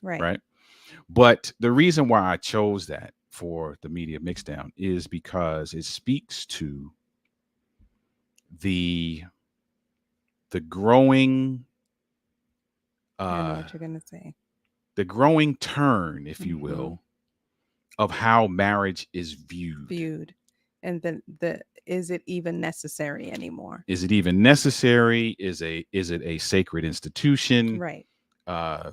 Right. right? But the reason why I chose that for the media mixdown is because it speaks to the the growing I know uh what you're gonna say. the growing turn, if you Hmm. will, of how marriage is viewed. Viewed, and then the is it even necessary anymore? Is it even necessary? Is it a sacred institution? Right. Uh,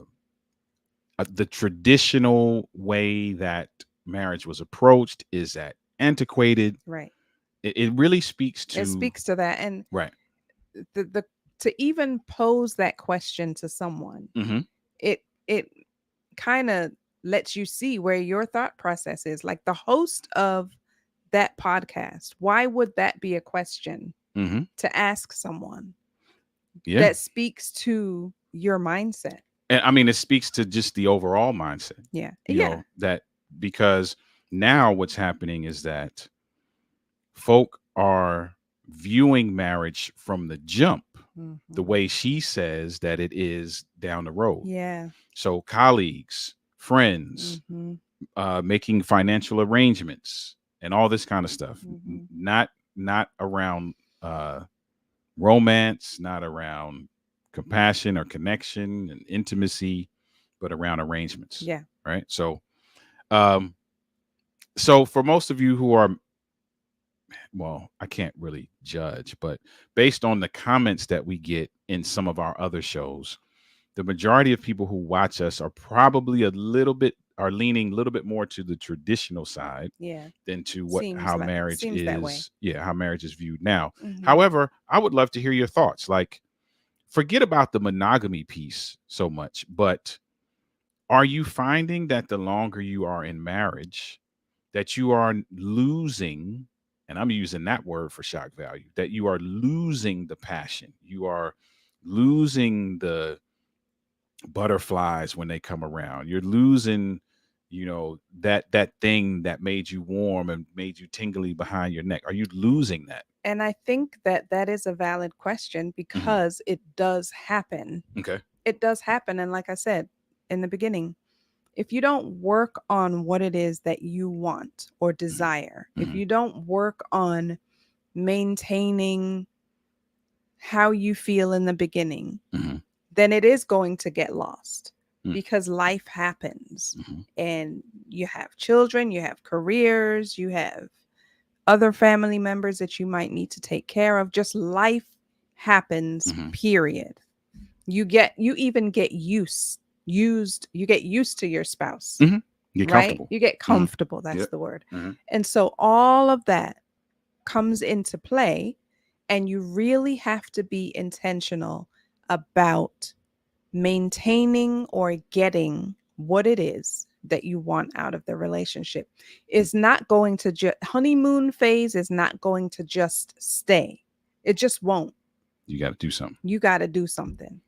the traditional way that marriage was approached, is that antiquated? Right. It really speaks It to speaks to that, and right. the to even pose that question to someone, Hmm. it kind of lets you see where your thought process is. Like the host of that podcast, why would that be a question Hmm. to ask someone Yeah, that speaks to your mindset? and I mean, it speaks to just the overall mindset. Yeah. You Yeah. know that because now what's happening is that folk are viewing marriage from the jump the Hmm. way she says that it is down the road. Yeah. So colleagues, friends, Hmm. making financial arrangements, and all this kind of stuff. Hmm. Not around uh, romance, not around compassion or connection and intimacy, but around arrangements. Yeah. Right. Um, so for most of you who are, well, I can't really judge, but based on the comments that we get in some of our other shows, the majority of people who watch us are probably are leaning a little bit more to the traditional side Yeah. than to what Seems how like marriage seems that way. is, yeah, how marriage is viewed now. Hmm. However, I would love to hear your thoughts. Like, forget about the monogamy piece so much, but are you finding that the longer you are in marriage, that you are losing, and I'm using that word for shock value, that you are losing the passion, you are losing the butterflies when they come around, you're losing, that thing that made you warm and made you tingly behind your neck? Are you losing that? And I think that that is a valid question Hmm. because it does happen. Okay. It does happen. And like I said in the beginning, if you don't work on what it is that you want or Hmm. desire, if Hmm. you don't work on maintaining how you feel in the beginning, Hmm. then it is going to get lost Hmm. because life happens Hmm. and you have children, you have careers, you have other family members that you might need to take care of. Just life happens, Hmm. period. You even get you get used to your spouse, Hmm. Get right? comfortable. You get Hmm. comfortable, that's Yep. the word. Hmm. And so all of that comes into play, and you really have to be intentional about maintaining or getting what it is that you want out of the relationship. Is not going to just honeymoon phase is not going to just stay. It just won't. You got to do something. You got to do something.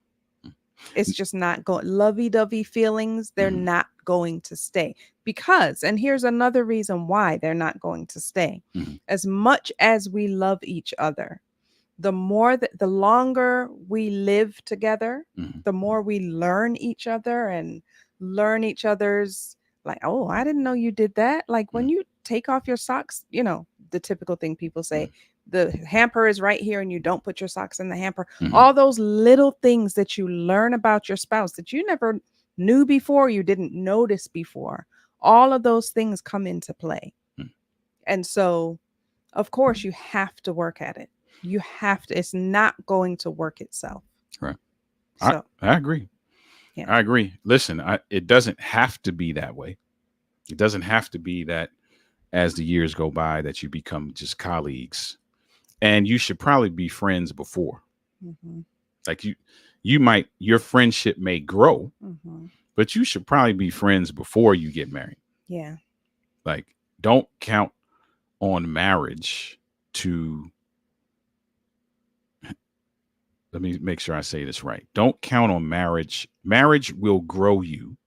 It's just not going, lovey-dovey feelings, they're Hmm. not going to stay. Because, and here's another reason why they're not going to stay. Hmm. As much as we love each other, the more that the longer we live together, Hmm. the more we learn each other and learn each other's, like, oh, I didn't know you did that. Like when Hmm. you take off your socks, the typical thing people say, the hamper is right here and you don't put your socks in the hamper. Hmm. All those little things that you learn about your spouse that you never knew before, you didn't notice before. All of those things come into play. Hmm. And so, of course, you have to work at it. You have to, it's not going to work itself. Right. I So, I agree. yeah. I agree. Listen, it doesn't have to be that way. It doesn't have to be that as the years go by that you become just colleagues, and you should probably be friends before. Hmm. Like your friendship may grow, Hmm. but you should probably be friends before you get married. Yeah. Like, don't count on marriage to, let me make sure I say this right. Don't count on marriage. Marriage will grow you,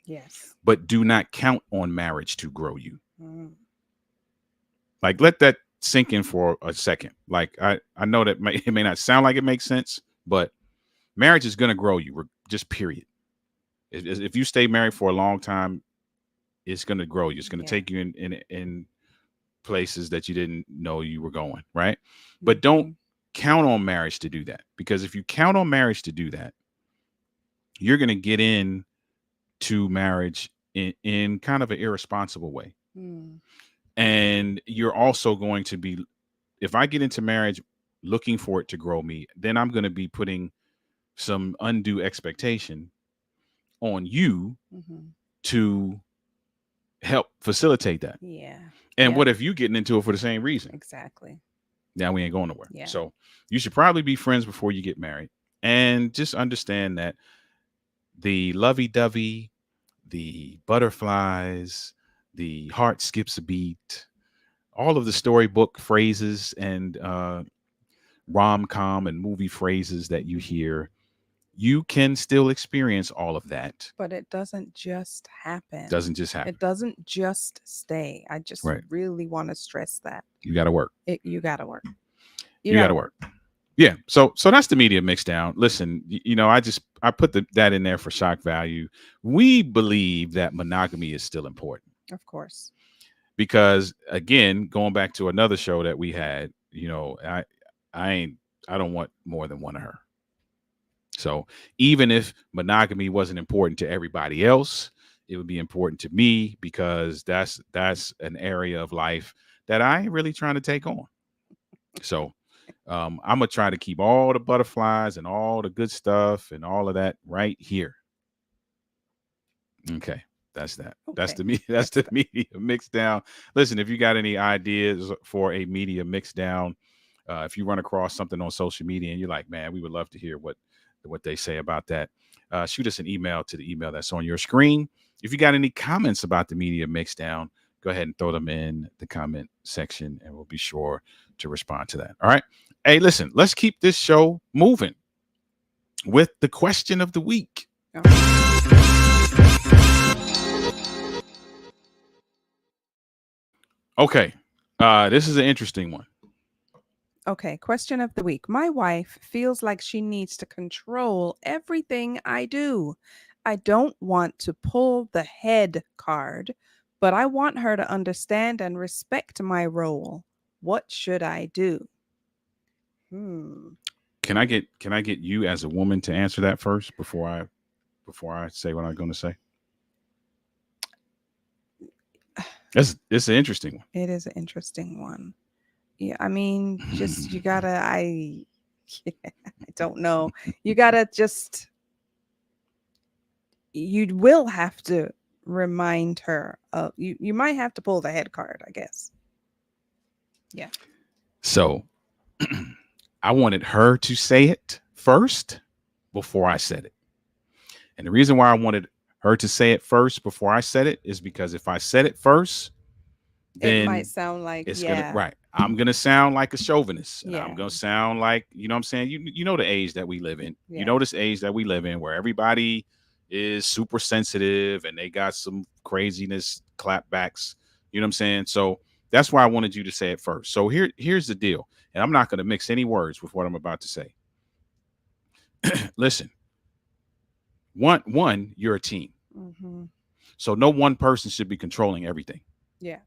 Yes. but do not count on marriage to grow you. Mm. Like, let that sink in for a second. Like, I know that it may not sound like it makes sense, but marriage is going to grow you, just period. If you stay married for a long time, it's going to grow you. It's going to Yeah. take you in places that you didn't know you were going, right? But don't Mhm. count on marriage to do that, because if you count on marriage to do that, you're going to get in to marriage in kind of an irresponsible way. Mm. And you're also going to be, if I get into marriage looking for it to grow me, then I'm going to be putting some undue expectation on you Mhm. to help facilitate that. Yeah. And Yep. what if you getting into it for the same reason? Exactly. Now we ain't going nowhere. Yeah. So you should probably be friends before you get married, and just understand that the lovey-dovey, the butterflies, the heart skips a beat, all of the storybook phrases and rom-com and movie phrases that you hear, you can still experience all of that. But it doesn't just happen. Doesn't just It happen. doesn't just stay. I just Right. really want to stress that. You got to work. You got to work. You You got got to to work. work. Yeah. So that's the media mix down. Listen, I put that in there for shock value. We believe that monogamy is still important, Of course. because again, going back to another show that we had, I ain't I don't want more than one of her. So even if monogamy wasn't important to everybody else, it would be important to me, because that's an area of life that I ain't really trying to take on. So I'm gonna try to keep all the butterflies and all the good stuff and all of that right here. Okay, that's that. That's Okay. the me. That's That's the good. media mix down. Listen, if you got any ideas for a media mix down, if you run across something on social media and you're like, man, we would love to hear what they say about that. Shoot us an email to the email that's on your screen. If you got any comments about the media mix down, go ahead and throw them in the comment section, and we'll be sure to respond to that. All right. Hey, listen, let's keep this show moving with the question of the week. All right. Okay. This is an interesting one. Okay, question of the week. My wife feels like she needs to control everything I do. I don't want to pull the head card, but I want her to understand and respect my role. What should I do? Hmm. Can I get you as a woman to answer that first before I say what I'm going to say? It's an interesting one. It is an interesting one. Yeah, I mean, just you gotta, I don't know. You gotta just, you will have to remind her of, you might have to pull the head card, I guess. Yeah. So I wanted her to say it first before I said it. And the reason why I wanted her to say it first before I said it is because if I said it first, It might then sound like, it's gonna, yeah, right. I'm gonna sound like a chauvinist, and I'm yeah, gonna sound like, you know what I'm saying? You know the age that we live in. You yeah, know this age that we live in where everybody is super sensitive and they got some craziness clapbacks. You know what I'm saying? So that's why I wanted you to say it first. So here's the deal. And I'm not gonna mix any words with what I'm about to say. Listen, one, you're a team. hmm, So no one person should be controlling everything. yeah,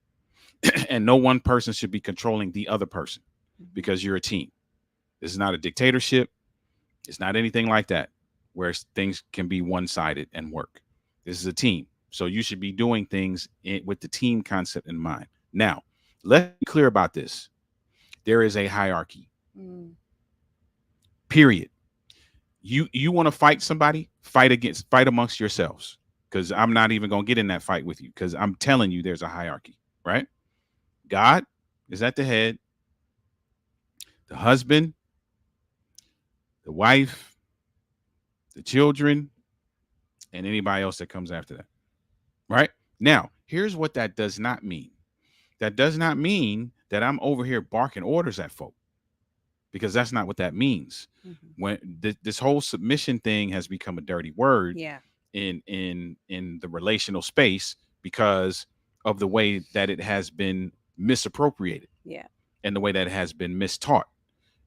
And no one person should be controlling the other person, mhm, because you're a team. This is not a dictatorship. It's not anything like that where things can be one-sided and work. This is a team. So you should be doing things with the team concept in mind. Now, let's be clear about this. There is a hierarchy. mm, Period. You want to fight somebody, fight amongst yourselves, because I'm not even going to get in that fight with you, because I'm telling you there's a hierarchy, right? God is at the head, the husband, the wife, the children, and anybody else that comes after that. Right? Now, here's what that does not mean. That does not mean that I'm over here barking orders at folk, because that's not what that means. mhm, When this whole submission thing has become a dirty word yeah, in the relational space, because of the way that it has been misappropriated yeah, and the way that it has been mistaught.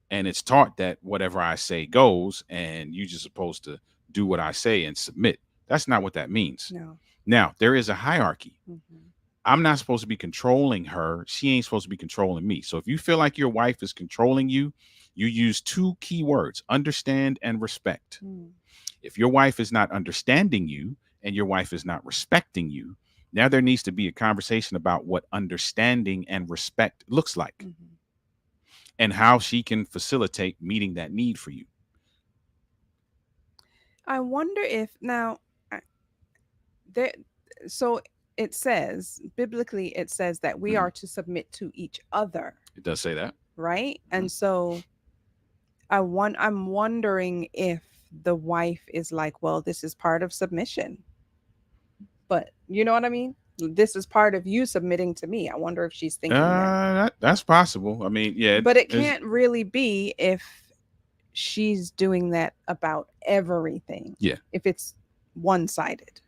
And it's taught that whatever I say goes, and you just supposed to do what I say and submit. That's not what that means. No. Now, there is a hierarchy. Mm-hmm. I'm not supposed to be controlling her. She ain't supposed to be controlling me. So if you feel like your wife is controlling you, you use two key words: understand and respect. Mm. If your wife is not understanding you and your wife is not respecting you, now there needs to be a conversation about what understanding and respect looks like Mm-hmm. and how she can facilitate meeting that need for you. I wonder if now I- there. So it says biblically, it says that we Mhm. are to submit to each other, It does say that. right? Mhm. And so I'm wondering if the wife is like, well, this is part of submission, but you know what I mean? This is part of you submitting to me. I wonder if she's thinking that. That's possible. I mean, yeah, But it it's, can't really be if she's doing that about everything, yeah. if it's one sided.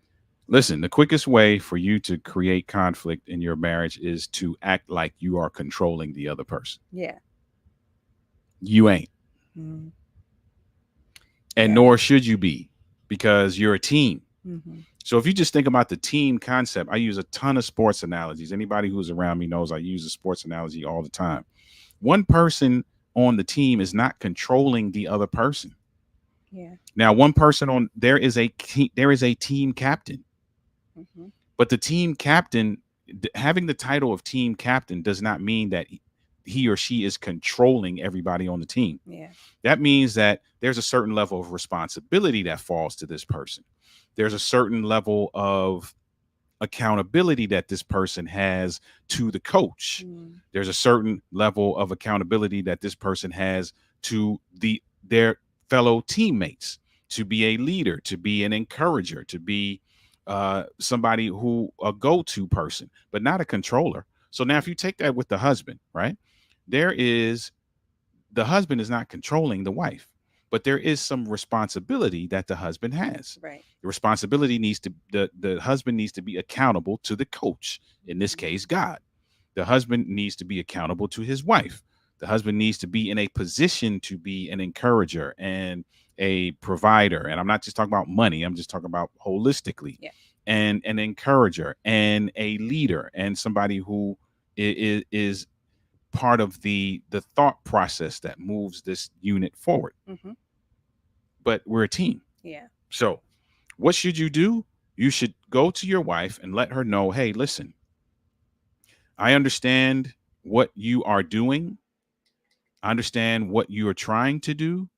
Listen, the quickest way for you to create conflict in your marriage is to act like you are controlling the other person. Yeah. You ain't. Mm. And Yeah. nor should you be, because you're a team. Mm-hmm. So if you just think about the team concept, I use a ton of sports analogies. Anybody who's around me knows I use a sports analogy all the time. One person on the team is not controlling the other person. Yeah. Now, one person on there is a team captain, Mm-hmm. but the team captain having the title of team captain does not mean that he or she is controlling everybody on the team. Yeah. That means that there's a certain level of responsibility that falls to this person. There's a certain level of accountability that this person has to the coach. Mm. There's a certain level of accountability that this person has to their fellow teammates, to be a leader, to be an encourager, to be somebody who a go-to person, but not a controller. So now if you take that with the husband, right? There is the husband is not controlling the wife, but there is some responsibility that the husband has. Right. The responsibility needs to the husband needs to be accountable to the coach, in this case God. The husband needs to be accountable to his wife. The husband needs to be in a position to be an encourager and a provider. And I'm not just talking about money, I'm just talking about holistically. Yeah. And an encourager and a leader and somebody who is part of the thought process that moves this unit forward. Mm-hmm. But we're a team. Yeah. So what should you do? You should go to your wife and let her know, hey, listen, I understand what you are doing. I understand what you are trying to do.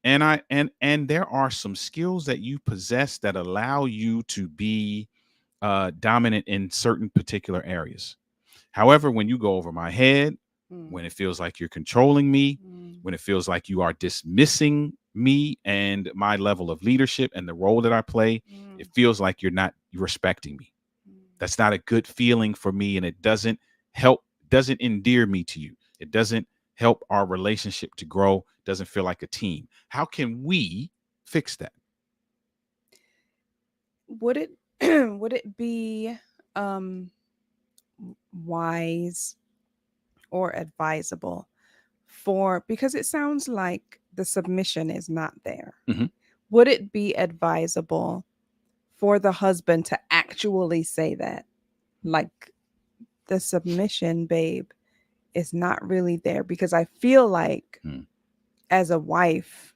And there are some skills that you possess that allow you to be dominant in certain particular areas. However, when you go over my head, Mm. when it feels like you're controlling me, Mm. when it feels like you are dismissing me and my level of leadership and the role that I play, Mm. it feels like you're not respecting me. Mm. That's not a good feeling for me, and it doesn't endear me to you. It doesn't help our relationship to grow, doesn't feel like a team. How can we fix that? Would it would it be um wise or advisable for, because it sounds like the submission is not there. Mhm. Would it be advisable for the husband to actually say that? Like, the submission, babe, is not really there, because I feel like Mm. as a wife,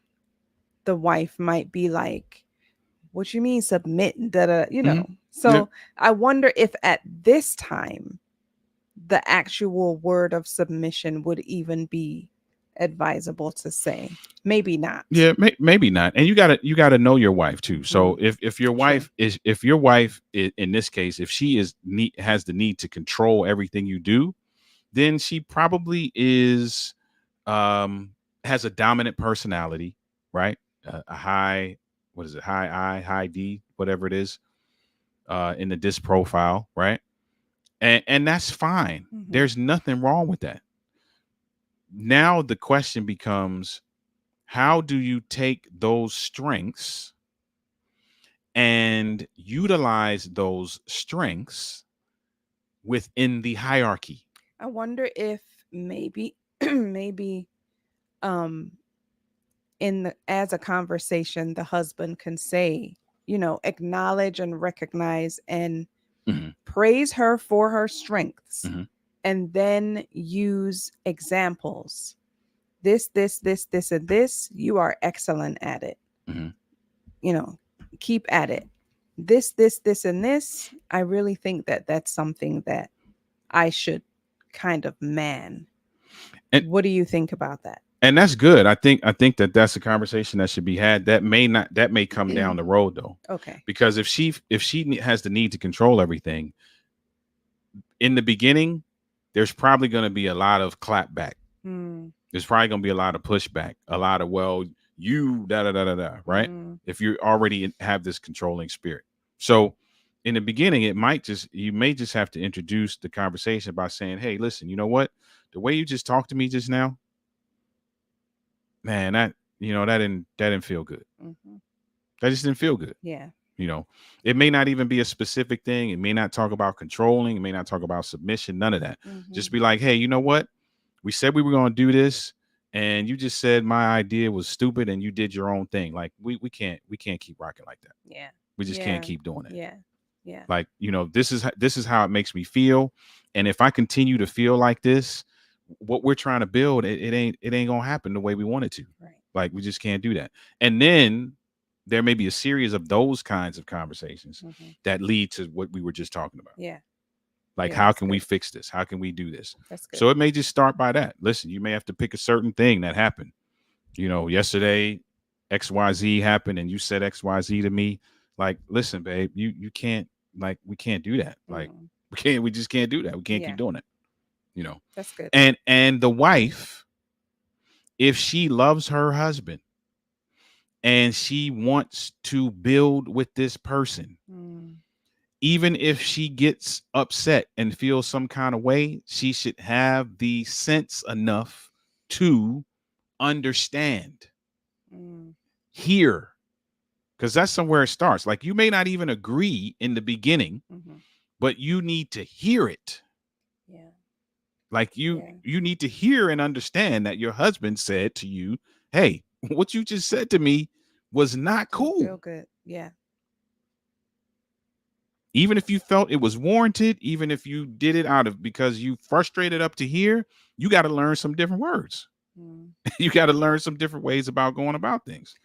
the wife might be like, what you mean submit? Da, da, you Mhm. know. Yeah. So I wonder if at this time the actual word of submission would even be advisable to say. Maybe not. Yeah, maybe not. And you gotta know your wife too. So Mm, if your true. wife is if your wife in this case, if she has the need to control everything you do, then she probably is um has a dominant personality, right? A high, what is it, high I, high D, whatever it is, in the disc profile, right? And that's fine. Mm-hmm. There's nothing wrong with that. Now the question becomes, how do you take those strengths and utilize those strengths within the hierarchy? I wonder if maybe maybe um in the as a conversation the husband can say, acknowledge and recognize and Hmm. praise her for her strengths, Hmm. and then use examples. This, and this, you are excellent at it. Hmm. You know, keep at it. This, and this, I really think that that's something that I should kind of man. And What do you think about that? and that's good. I think that that's a conversation that should be had. That may come down the road though, Okay. because if she has the need to control everything in the beginning, there's probably going to be a lot of clapback. Mm, There's probably going to be a lot of pushback, a lot of, well, you da da da da da, right? mm, If you already have this controlling spirit. So in the beginning, you may just have to introduce the conversation by saying, hey, listen, you know what? The way you just talked to me just now, man, that didn't feel good. mhm. That just didn't feel good. Yeah. You know, it may not even be a specific thing. It may not talk about controlling. It may not talk about submission. None of that. Just Mhm. be like, hey, you know what? We said we were going to do this, and you just said my idea was stupid, and you did your own thing. Like we can't keep rocking like that. Yeah. We just can't Yeah. keep doing it. Yeah. Yeah. Like, this is how it makes me feel, and if I continue to feel like this, what we're trying to build, it ain't gonna happen the way we want it to. Right. Like, we just can't do that. And then there may be a series of those kinds of conversations Mhm. that lead to what we were just talking about. Yeah. Like, Yeah. how That's can we good. fix this? How can we do this? That's good. So it may just start by that. Listen, you may have to pick a certain thing that happened. Yesterday, XYZ happened and you said XYZ to me. Like, listen, babe, you can't, like, we can't do that. Like, Mm. we just can't do that. We can't Yeah. keep doing it. You know. That's good. And the wife, if she loves her husband and she wants to build with this person, Mm. even if she gets upset and feels some kind of way, she should have the sense enough to understand, Mm. hear, because that's somewhere it starts. Like, you may not even agree in the beginning, Mhm. but you need to hear it. Yeah. Like, you Yeah. you need to hear and understand that your husband said to you, hey, what you just said to me was not Didn't cool. feel good. Yeah. Even if you felt it was warranted, even if you did it out of because you frustrated up to here, you got to learn some different words. Mm. You got to learn some different ways about going about things.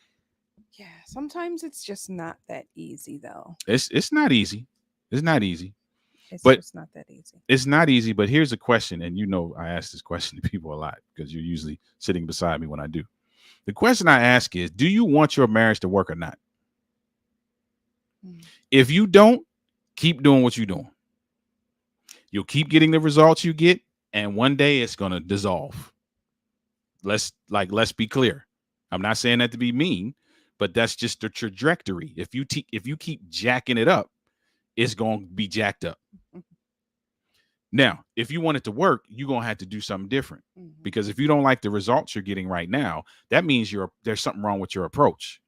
Yeah. Sometimes it's just not that easy, though. It's not easy. It's not easy. It's But just not that easy. it's not easy. But here's a question, and I ask this question to people a lot because you're usually sitting beside me when I do. The question I ask is, do you want your marriage to work or not? Mm. If you don't, keep doing what you're doing. You'll keep getting the results you get, and one day it's gonna dissolve. Let's be clear. I'm not saying that to be mean, but that's just the trajectory. If you keep jacking it up, it's gonna be jacked up. Now, if you want it to work, you're gonna have to do something different. Mhm. Because if you don't like the results you're getting right now, that means there's something wrong with your approach.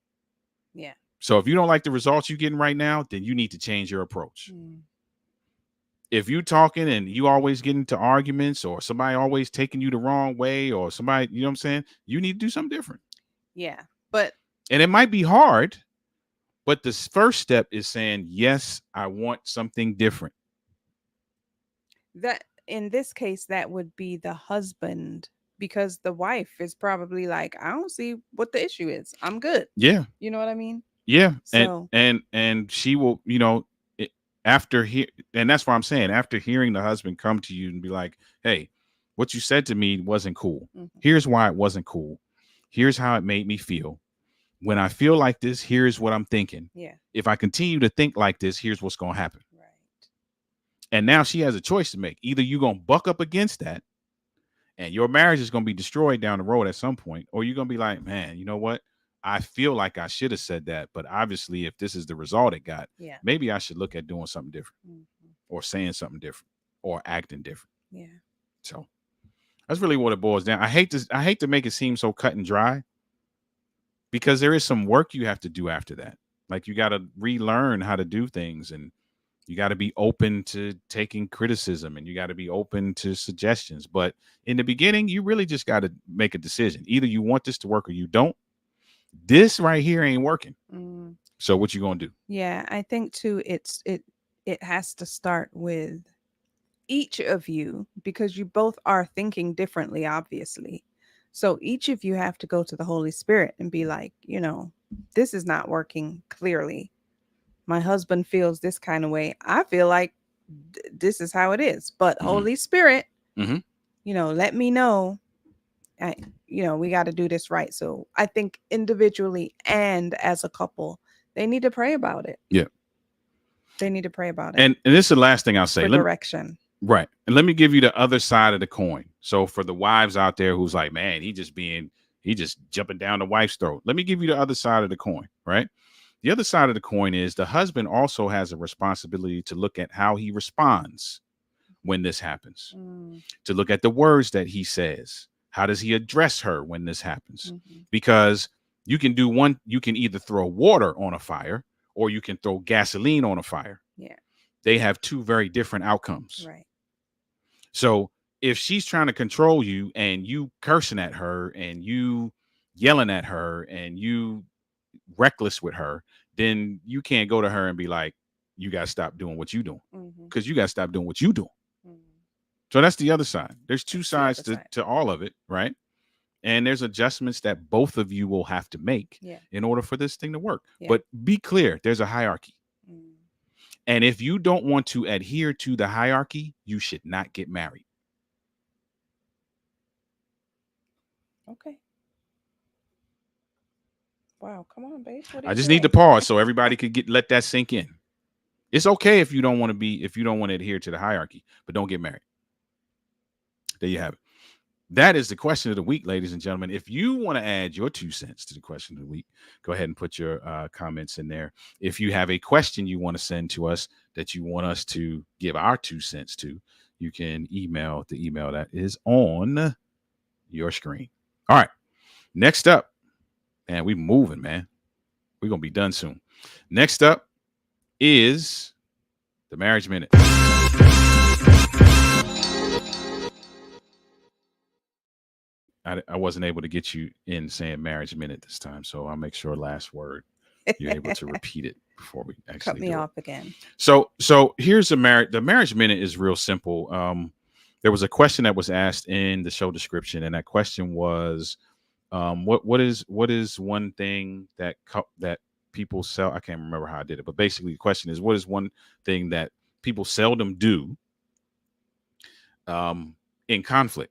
Yeah. So if you don't like the results you're getting right now, then you need to change your approach. Mm. If you talking and you always get into arguments or somebody always taking you the wrong way or somebody, you know what I'm saying? You need to do something different. Yeah. But And it might be hard, but the first step is saying, yes, I want something different. that in this case, that would be the husband, because the wife is probably like, I don't see what the issue is. I'm good. Yeah. You know what I mean? Yeah. And So, and she will, it, and that's why I'm saying, after hearing the husband come to you and be like, hey, what you said to me wasn't cool. mhm. Here's why it wasn't cool. Here's how it made me feel. When I feel like this, here's what I'm thinking. Yeah. If I continue to think like this, here's what's going to happen. Right. And now she has a choice to make. Either you're going to buck up against that and your marriage is going to be destroyed down the road at some point, or you're going to be like, man, you know what? I feel like I should have said that. But obviously, if this is the result it got, Yeah. maybe I should look at doing something different Mhm. or saying something different or acting different. Yeah. So that's really what it boils down. I hate to make it seem so cut and dry, because there is some work you have to do after that. Like, you got to relearn how to do things, and you got to be open to taking criticism, and you got to be open to suggestions. But in the beginning, you really just got to make a decision. Either you want this to work or you don't. This right here ain't working. Mm. So what you gonna do? Yeah, I think too it has to start with each of you, because you both are thinking differently, obviously. So each of you have to go to the Holy Spirit and be like, this is not working clearly. My husband feels this kind of way. I feel like this is how it is. But Mm-hmm. Holy Spirit, Mm-hmm. let me know. I, we got to do this right. So I think individually and as a couple, they need to pray about it. Yeah. They need to pray about it And this is the last thing I'll say. for direction. Right. And let me give you the other side of the coin. So for the wives out there who's like, man, he just jumping down the wife's throat. Let me give you the other side of the coin, right? The other side of the coin is the husband also has a responsibility to look at how he responds when this happens, Mm, to look at the words that he says. How does he address her when this happens? mm-hmm. Because you can either throw water on a fire or you can throw gasoline on a fire. Yeah. They have two very different outcomes. Right. So if she's trying to control you and you cursing at her and you yelling at her and you reckless with her, then you can't go to her and be like, you got to stop doing what you doing, Mm-hmm. because you got to stop doing what you doing. Mm-hmm. So that's the other side. There's two That's the sides other side. to all of it, right? And there's adjustments that both of you will have to make Yeah. in order for this thing to work. Yeah. But be clear, there's a hierarchy. Mm. And if you don't want to adhere to the hierarchy, you should not get married. Okay. Wow. Come on, babe. What do I you just need to say? pause so everybody could let that sink in. It's okay if you don't want to adhere to the hierarchy, but don't get married. There you have it. That is the question of the week, ladies and gentlemen. If you want to add your 2 cents to the question of the week, go ahead and put your comments in there. If you have a question you want to send to us that you want us to give our 2 cents to, you can email the email that is on your screen. All right. Next up, and we moving, man. We're going to be done soon. Next up is the Marriage Minute. I wasn't able to get you in saying Marriage Minute this time, so I'll make sure last word you're able to repeat it before we Cut actually me do off it. again. So here's the Marriage Minute is real simple. There was a question that was asked in the show description, and that question was, what is one thing that people sell? I can't remember how I did it, but basically the question is, what is one thing that people seldom do in conflict?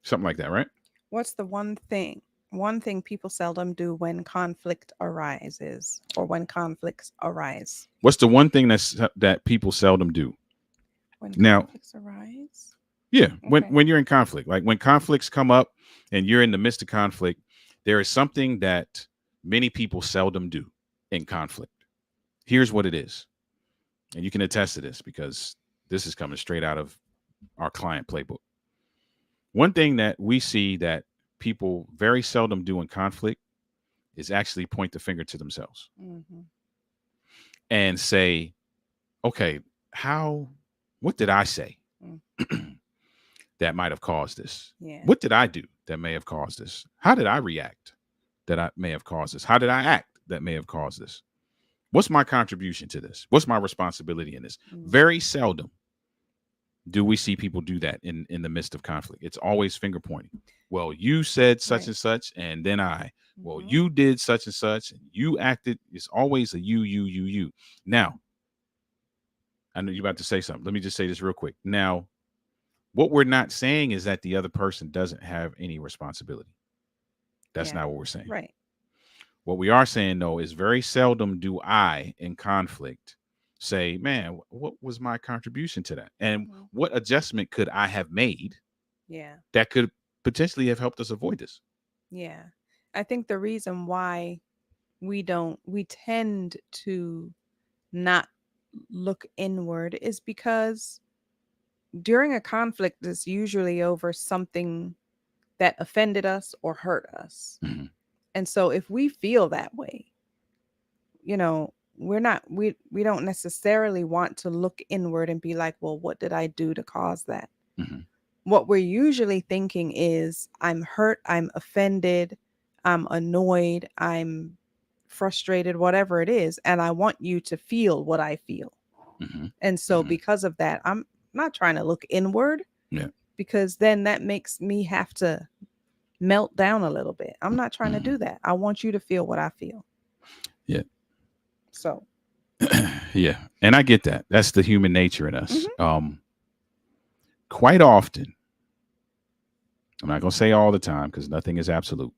Something like that, right? What's the one thing people seldom do when conflict arises or when conflicts arise? What's the one thing that people seldom do? When Now, conflicts arise? yeah, Okay. when you're in conflict, like when conflicts come up and you're in the midst of conflict, there is something that many people seldom do in conflict. Here's what it is. And you can attest to this because this is coming straight out of our client playbook. One thing that we see that people very seldom do in conflict is actually point the finger to themselves Mm-hmm. and say, okay, what did I say Mm. that might have caused this? Yeah. What did I do that may have caused this? How did I react that I may have caused this? How did I act that may have caused this? What's my contribution to this? What's my responsibility in this? Mm. Very seldom do we see people do that in the midst of conflict. It's always finger pointing. Well, you said such Right. and such, and then I. Well, Mhm. you did such and such, and you acted. It's always a you. Now, I know you're about to say something. Let me just say this real quick. Now, what we're not saying is that the other person doesn't have any responsibility. That's Yeah. not what we're saying. Right. What we are saying, though, is very seldom do I, in conflict, say, man, what was my contribution to that? And Mhm. what adjustment could I have made Yeah. that could potentially have helped us avoid this? Yeah. I think the reason why we tend to not look inward is because during a conflict it's usually over something that offended us or hurt us. Mm-hmm. And so if we feel that way, we're not we don't necessarily want to look inward and be like, well, what did I do to cause that? Mm-hmm. What we're usually thinking is, I'm hurt, I'm offended, I'm annoyed, I'm frustrated, whatever it is, and I want you to feel what I feel. Mm-hmm. And so Mm-hmm. because of that, I'm not trying to look inward, Yeah. because then that makes me have to melt down a little bit. I'm not trying to Mm-hmm. do that. I want you to feel what I feel. Yeah. So, Yeah. And I get that. That's the human nature in us. mhm, Quite often, I'm not going to say all the time because nothing is absolute.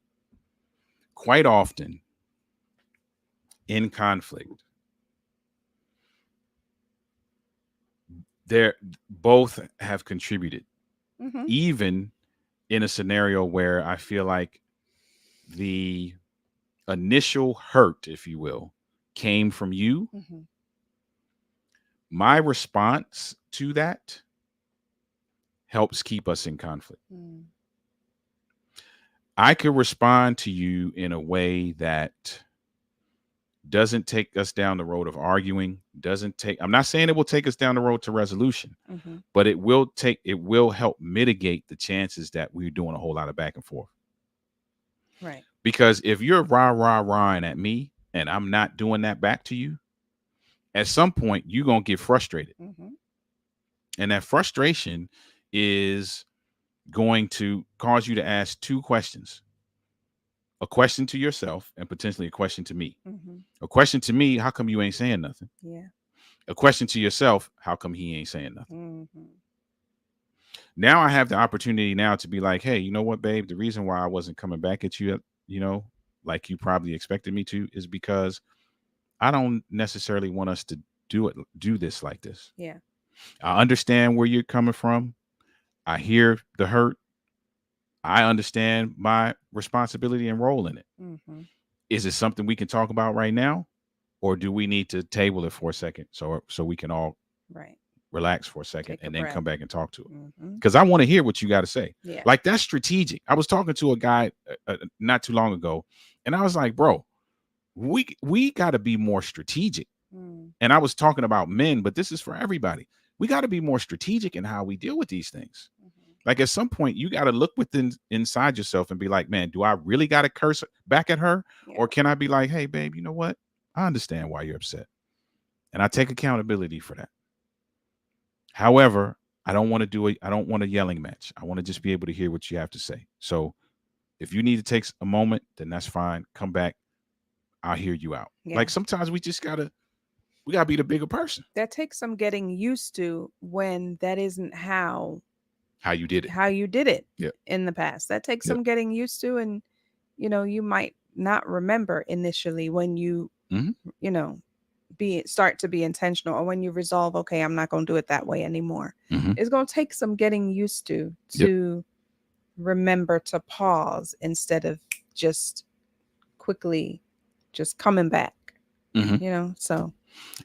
Quite often in conflict, they're both have contributed, mhm, even in a scenario where I feel like the initial hurt, if you will, came from you. mhm, My response to that helps keep us in conflict. mm, I could respond to you in a way that doesn't take us down the road of arguing, doesn't take, I'm not saying it will take us down the road to resolution, mhm, but it will help mitigate the chances that we're doing a whole lot of back and forth. right. Because if you're rah-rah-rahing at me and I'm not doing that back to you, at some point you're going to get frustrated. Mhm, And that frustration is going to cause you to ask two questions: a question to yourself and potentially a question to me. mhm, A question to me: how come you ain't saying nothing? yeah. A question to yourself: how come he ain't saying nothing? Mhm, Now I have the opportunity now to be like, hey, you know what, babe? The reason why I wasn't coming back at you, like you probably expected me to, is because I don't necessarily want us to do this like this. yeah. I understand where you're coming from. I hear the hurt. I understand my responsibility and role in it. Mhm, Is it something we can talk about right now, or do we need to table it for a second so we can all right. relax for a second Take a and then breath. come back and talk to it? Mhm, Because I want to hear what you got to say. yeah. Like, that's strategic. I was talking to a guy not too long ago, and I was like, bro, we got to be more strategic. Mm, And I was talking about men, but this is for everybody. We got to be more strategic in how we deal with these things. mhm, Like, at some point, you got to look within inside yourself and be like, man, do I really got to curse back at her? yeah. Or can I be like, hey, babe, you know what? I understand why you're upset. And I take accountability for that. However, I don't want a yelling match. I want to just be able to hear what you have to say. So if you need to take a moment, then that's fine. Come back. I'll hear you out. Yeah. Like, sometimes we gotta be the bigger person. That takes some getting used to when that isn't How you did it. how you did it Yep. in the past. That takes Yep. some getting used to, and you might not remember initially when Mm-hmm. you know, be start to be intentional, or when you resolve, okay, I'm not going to do it that way anymore. Mm-hmm. It's going to take some getting used Yep. to remember to pause instead of just quickly just coming back, Mm-hmm. so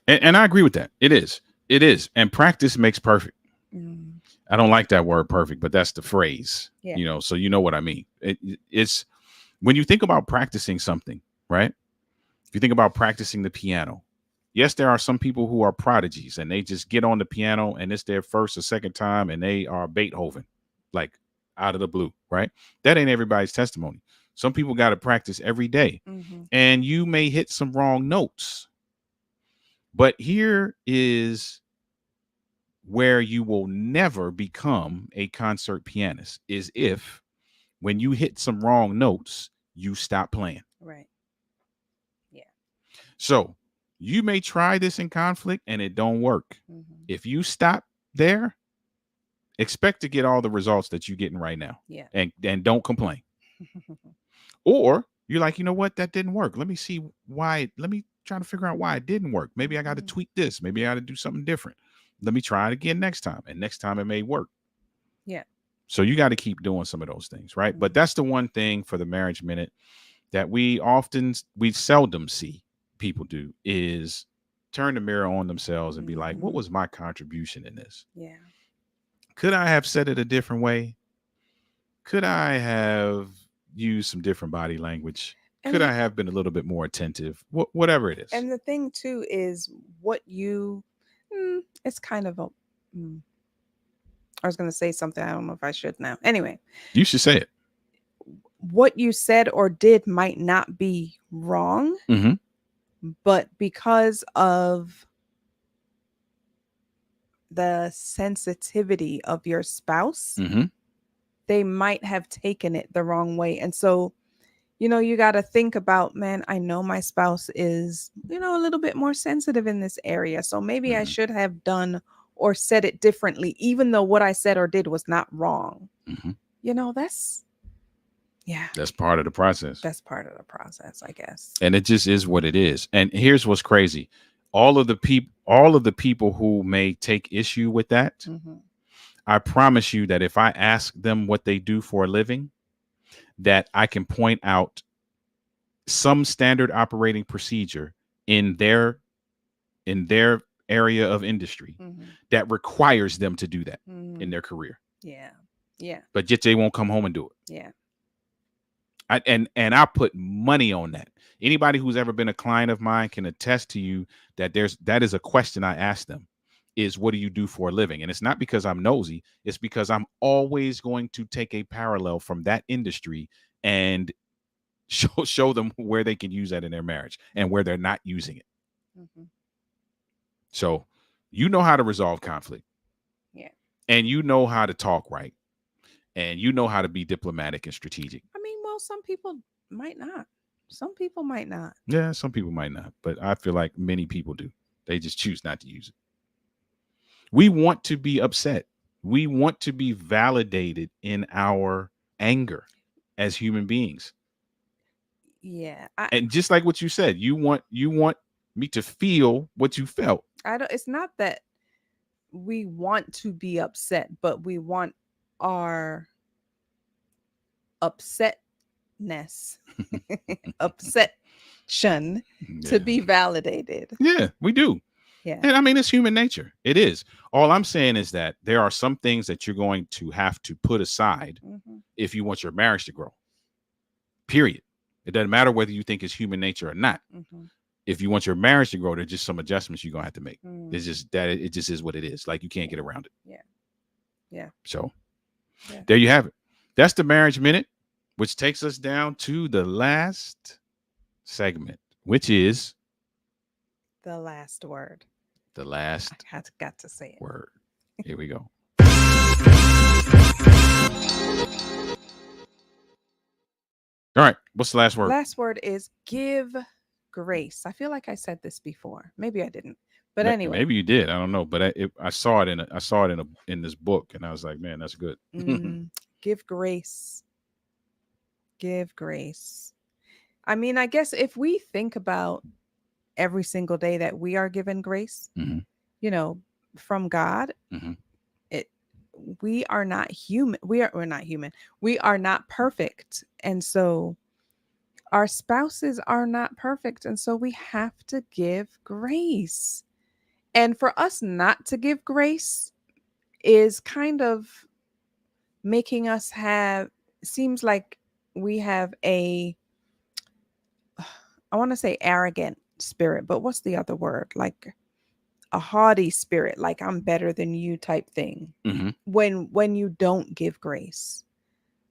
And I agree with that. It is. It is. And practice makes perfect. mm, I don't like that word perfect, but that's the phrase. yeah. So you know what I mean. It's when you think about practicing something, right? If you think about practicing the piano, yes, there are some people who are prodigies and they just get on the piano and it's their first or second time and they are Beethoven, like out of the blue, right? That ain't everybody's testimony. Some people got to practice every day Mm-hmm. and you may hit some wrong notes. But here is where you will never become a concert pianist is if when you hit some wrong notes, you stop playing. Right. Yeah. So you may try this in conflict and it don't work. Mm-hmm. If you stop there, expect to get all the results that you're getting right now, Yeah. and don't complain. Or you're like, you know what, that didn't work. Let me see why. Let me try to figure out why it didn't work. Maybe I got to Mm-hmm. tweak this. Maybe I got to do something different. Let me try it again next time, and next time it may work. Yeah. So you got to keep doing some of those things, right? But Mm-hmm. that's the one thing for the marriage minute that we seldom see people do is turn the mirror on themselves and be like, what Mm-hmm. was my contribution in this? Yeah. Could I have said it a different way? Could I have used some different body language? Could and I have been a little bit more attentive? Whatever it is. and the thing too is what it's kind of a mm, I was going to say something, I don't know if I should now. Anyway, You should say it. what you said or did might not be wrong, Mm-hmm. but because of the sensitivity of your spouse, Mm-hmm. they might have taken it the wrong way. And so, you got to think about, man, I know my spouse is, a little bit more sensitive in this area. So maybe I Mm-hmm. should have done or said it differently, even though what I said or did was not wrong. Mm-hmm. That's, yeah, That's part of the process. that's part of the process, I guess. And it just is what it is. And here's what's crazy. All of the people who may take issue with that, Mm-hmm. I promise you that if I ask them what they do for a living, that I can point out some standard operating procedure in their area of industry Mm-hmm. that requires them to do that in Mm-hmm. their career. Yeah. Yeah. But yet they won't come home and do it. Yeah. And I put money on that. Anybody who's ever been a client of mine can attest to you that that is a question I ask them, is what do you do for a living? And it's not because I'm nosy. It's because I'm always going to take a parallel from that industry and show them where they can use that in their marriage and where they're not using it. Mm-hmm. So you know how to resolve conflict. Yeah. And you know how to talk right. And you know how to be diplomatic and strategic. I mean, well, some people might not. Some people might not. Yeah, some people might not, but I feel like many people do. They just choose not to use it. We want to be upset. We want to be validated in our anger as human beings. Yeah. And just like what you said, you want me to feel what you felt. I don't. It's not that we want to be upset, but we want our upsetness, upsettion to be validated. Yeah, we do. Yeah. And I mean, it's human nature. It is. All I'm saying is that there are some things that you're going to have to put aside Mm-hmm. if you want your marriage to grow. Period. It doesn't matter whether you think it's human nature or not. Mm-hmm. If you want your marriage to grow, there's just some adjustments you're gonna have to make. Mm. It's just that it just is what it is. Like you can't get around it. Yeah. Yeah. So Yeah. there you have it. That's the Marriage Minute, which takes us down to the last segment, which is The last word. the last I got to say it. word. Here we go. All right. What's the last word? Last word is give grace. I feel like I said this before. Maybe I didn't. But anyway. Maybe you did. I don't know. But I saw it in this book, and I was like, man, that's good. Give grace. Give grace. I mean, I guess if we think about every single day that we are given grace, Mm-hmm. From God, Mm-hmm. we are not human. We're not human. We are not perfect. And so our spouses are not perfect. And so we have to give grace. And for us not to give grace is kind of making us seems like we have I want to say arrogant spirit, but what's the other word? Like a haughty spirit, like I'm better than you type thing. Mm-hmm. When you don't give grace.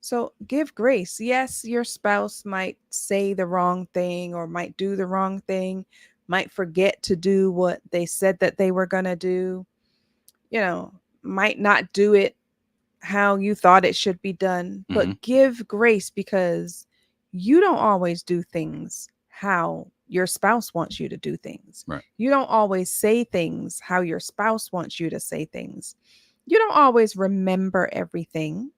So give grace. Yes, your spouse might say the wrong thing or might do the wrong thing, might forget to do what they said that they were going to do, might not do it how you thought it should be done, but Mm-hmm. give grace because you don't always do things how your spouse wants you to do things. Right. You don't always say things how your spouse wants you to say things. You don't always remember everything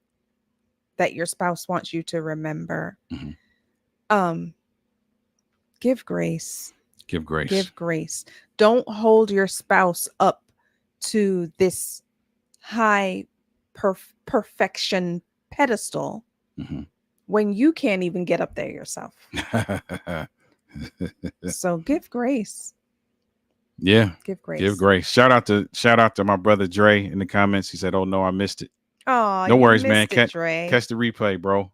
that your spouse wants you to remember. Mm-hmm. Give grace. Give grace. Give grace. Don't hold your spouse up to this high perfection pedestal Mm-hmm. when you can't even get up there yourself. So give grace. Yeah. Give grace. Give grace. Shout out to my brother Dre in the comments. He said, "Oh no, I missed it." Oh, no worries, man. Catch the replay, bro.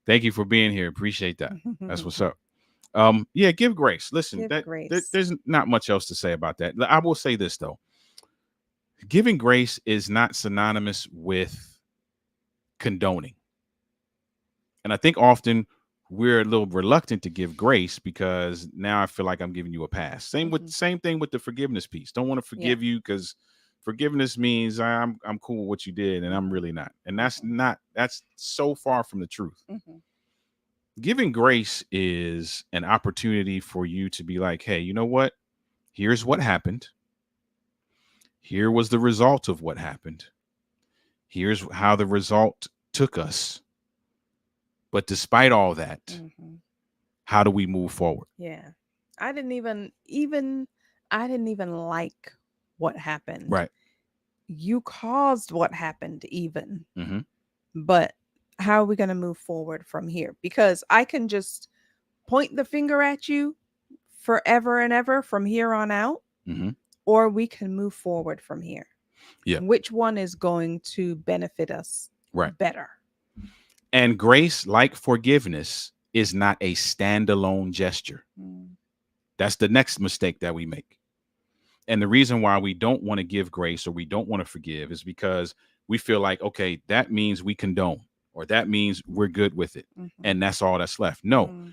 Thank you for being here. Appreciate that. That's what's up. Yeah, give grace. Listen, give grace. There's not much else to say about that. I will say this though. Giving grace is not synonymous with condoning. And I think often we're a little reluctant to give grace because now I feel like I'm giving you a pass. Same thing with the forgiveness piece. Don't want to Yeah. forgive you because forgiveness means I'm cool with what you did and I'm really not. And that's so far from the truth. Giving grace is an opportunity for you to be like, hey, you know what? Here's what happened. Here was the result of what happened. Here's how the result took us. But despite all that, how do we move forward? Yeah. I didn't even like what happened. Right. You caused what happened even. Mm-hmm. But how are we going to move forward from here? Because I can just point the finger at you forever and ever from here on out, Mm-hmm. or we can move forward from here. Yeah. Which one is going to benefit us Right. better? And grace, like forgiveness, is not a standalone gesture. That's the next mistake that we make. And the reason why we don't want to give grace or we don't want to forgive is because we feel like, okay, that means we condone or that means we're good with it. And that's all that's left. No,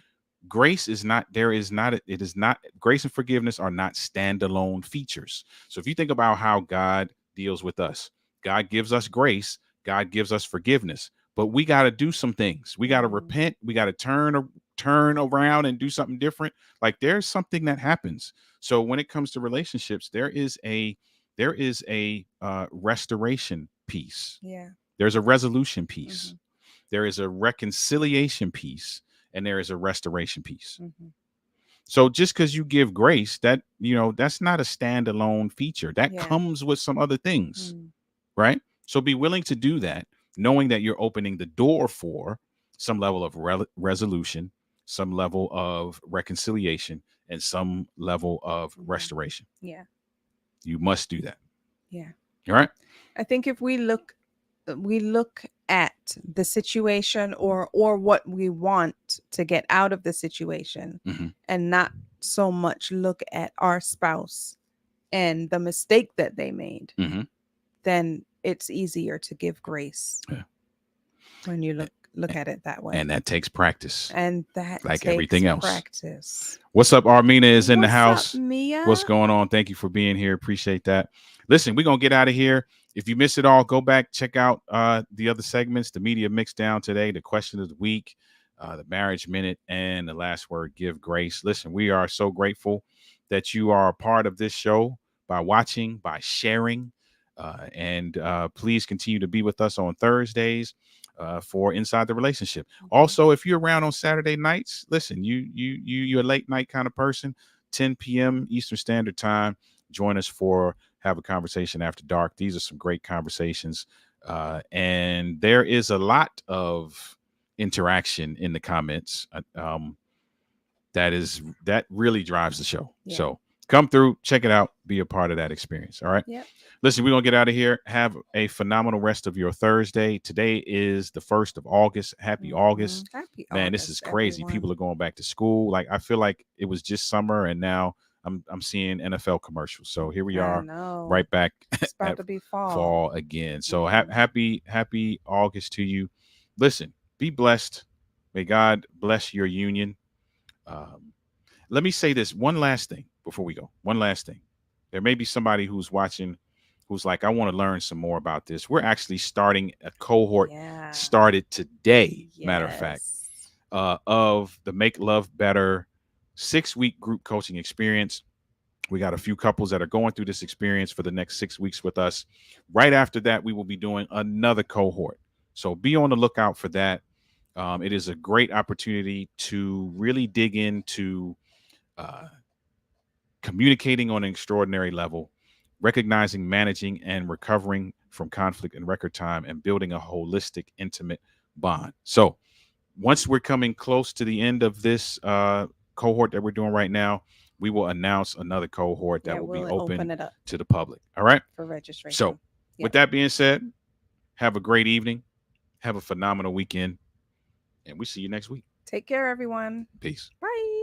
grace is not, it is not, grace and forgiveness are not standalone features. So if you think about how God deals with us, God gives us grace, God gives us forgiveness, but we got to do some things. We got to repent. We got to turn around and do something different. Like there's something that happens. So when it comes to relationships, there is a restoration piece. Yeah. There's a resolution piece. There is a reconciliation piece, and there is a restoration piece. So just because you give grace, that that's not a standalone feature. That comes with some other things, right? So be willing to do that, knowing that you're opening the door for some level of resolution, some level of reconciliation, and some level of restoration. Yeah. You must do that. Yeah. All right. I think if we look at the situation or what we want to get out of the situation, and not so much look at our spouse and the mistake that they made, then it's easier to give grace. Yeah. When you look at it that way. And that takes practice. And that like takes everything else. practice. What's up? Armina is in the house. What's up, Mia? What's going on? Thank you for being here. Appreciate that. Listen, we're going to get out of here. If you missed it all, go back, check out the other segments, the media mix down today, the question of the week, the marriage minute, and the last word, give grace. Listen, we are so grateful that you are a part of this show by watching, by sharing, and please continue to be with us on Thursdays for Inside the Relationship. Also, if you're around on Saturday nights, listen, you're a late night kind of person, 10 p.m. Eastern Standard Time. Join us for Have a Conversation After Dark. These are some great conversations. And there is a lot of interaction in the comments. That really drives the show. Yeah. So come through, check it out, be a part of that experience. All right. Yep. Listen, we're going to get out of here. Have a phenomenal rest of your Thursday. Today is the 1st of August. Happy August. Happy Man, August, this is crazy. everyone. People are going back to school. Like, I feel like it was just summer and now I'm seeing NFL commercials. So here we are right back it's about to be fall again. So happy August to you. Listen, be blessed. May God bless your union. Let me say this one last thing before we go. One last thing. There may be somebody who's watching who's like, I want to learn some more about this. We're actually starting a cohort, started today, matter of fact, of the Make Love Better 6-week group coaching experience. We got a few couples that are going through this experience for the next 6 weeks with us. Right after that, we will be doing another cohort. So be on the lookout for that. It is a great opportunity to really dig into communicating on an extraordinary level, recognizing, managing, and recovering from conflict in record time, and building a holistic, intimate bond. So once we're coming close to the end of this cohort that we're doing right now, we will announce another cohort that will be open it up to the public. All right? For registration. So with that being said, have a great evening. Have a phenomenal weekend. And we'll see you next week. Take care, everyone. Peace. Bye.